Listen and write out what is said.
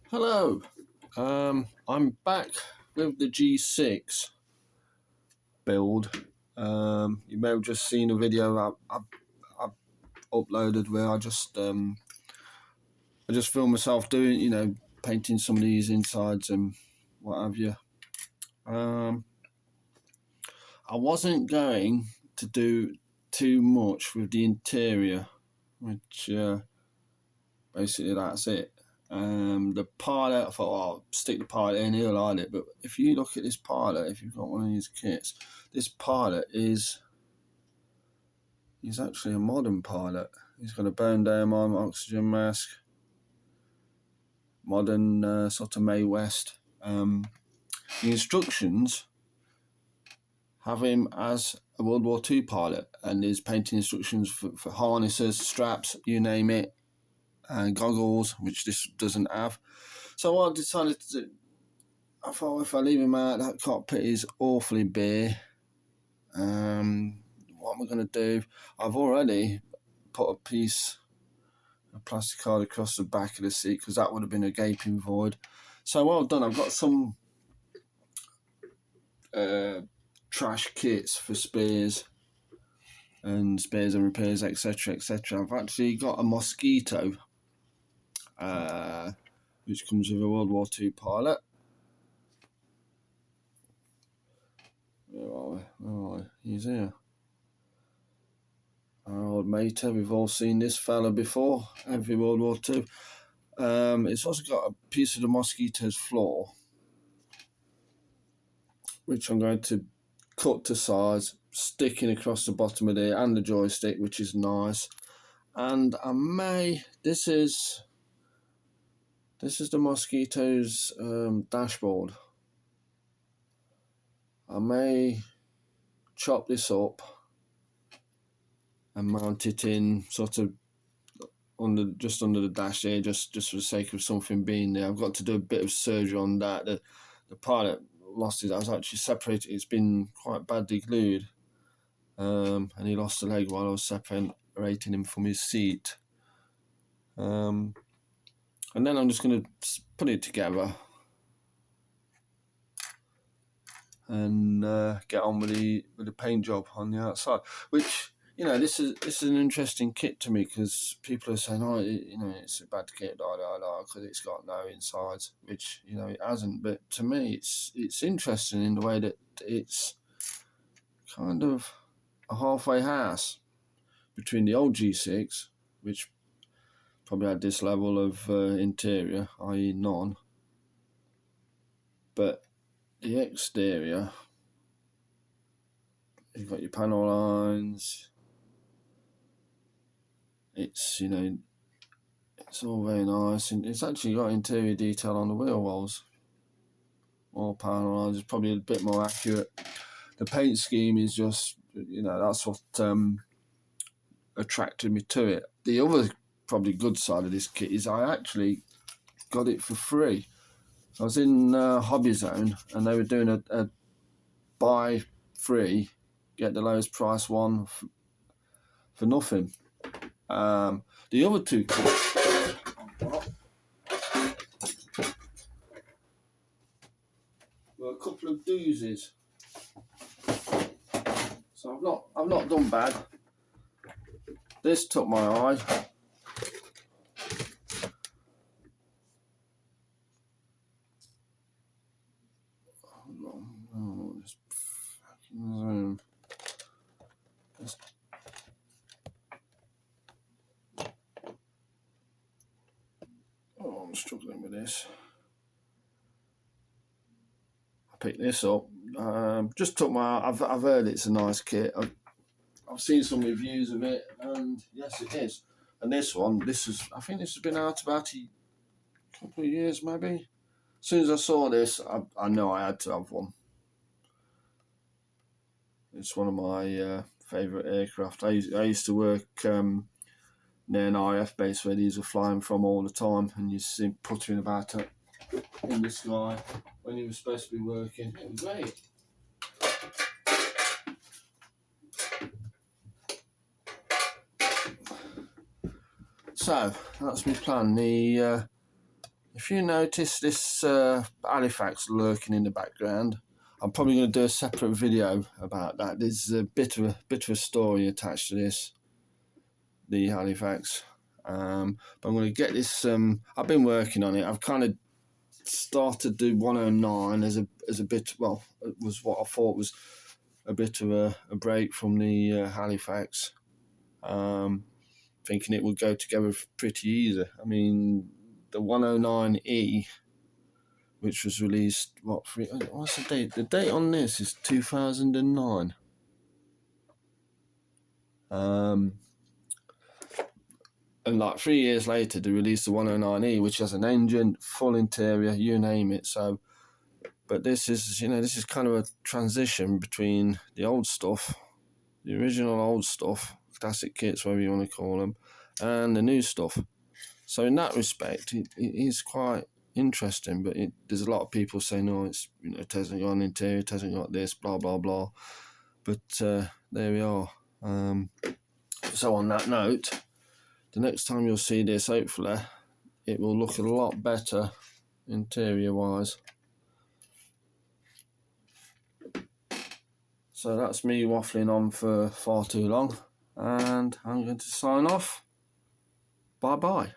Hello, I'm back with the G6 build. You may have just seen a video I uploaded where I just filmed myself doing, painting some of these insides and what have you. I wasn't going to do too much with the interior, which basically that's it. The pilot, I thought, oh, I'll stick the pilot in, he'll like it. But if you look at this pilot, if you've got one of these kits, this pilot he's actually a modern pilot. He's got a bone down arm, oxygen mask, modern sort of Mae West. The instructions have him as a World War II pilot, and his painting instructions for harnesses, straps, you name it, and goggles, which this doesn't have. So what I decided to do, I thought if I leave him out, that cockpit is awfully bare. What am I going to do? I've already put a piece of plastic card across the back of the seat because that would have been a gaping void. So what I've done, I've got some trash kits for spares and repairs, etc, etc. I've actually got a mosquito which comes with a World War II pilot. Where are we? He's here. Our old mate, we've all seen this fella before, every World War II. It's also got a piece of the mosquito's floor, which I'm going to cut to size, sticking across the bottom of there, and the joystick, which is nice. And I may, this is the mosquito's dashboard. I may chop this up and mount it in sort of just under the dash there, just for the sake of something being there. I've got to do a bit of surgery on that. The pilot lost it. I was actually separated. It's been quite badly glued, and he lost a leg while I was separating him from his seat. And then I'm just going to put it together and get on with the paint job on the outside, which, this is an interesting kit to me because people are saying, oh, it's a bad kit, because it's got no insides, which, it hasn't. But to me, it's interesting in the way that it's kind of a halfway house between the old G6, which probably had this level of interior, i.e. none, but the exterior, you've got your panel lines. It's it's all very nice, and it's actually got interior detail on the wheel wells. More panel lines, it's probably a bit more accurate. The paint scheme is just, that's what attracted me to it. The other probably good side of this kit is I actually got it for free. I was in Hobby Zone, and they were doing a buy free, get the lowest price one for nothing. The other two kits were a couple of doozies. So I've not done bad. This took my eye. I'm struggling with this. I picked this up. Just took my. I've heard it's a nice kit. I've seen some reviews of it, and yes, it is. And this one, I think this has been out about a couple of years, maybe. As soon as I saw this, I know I had to have one. It's one of my favourite aircraft. I used to work near an RAF base where these were flying from all the time, and you see them puttering about in the sky when you were supposed to be working. It was great. So that's my plan. The if you notice this Halifax lurking in the background, I'm probably going to do a separate video about that. There's a bit of a story attached to this, the Halifax. But I'm going to get this. I've been working on it. I've kind of started the 109 as a bit. Well, it was what I thought was a bit of a break from the Halifax. Thinking it would go together pretty easy. I mean, the 109E, which was released, what's the date? The date on this is 2009. And like 3 years later, they released the 109E, which has an engine, full interior, you name it. So, but this is kind of a transition between the old stuff, the original old stuff, classic kits, whatever you want to call them, and the new stuff. So in that respect, it is quite interesting. But there's a lot of people saying, "No, it hasn't got an interior, it hasn't got this, blah blah blah." But there we are. So on that note, the next time you'll see this, hopefully, it will look a lot better interior-wise. So that's me waffling on for far too long, and I'm going to sign off. Bye-bye.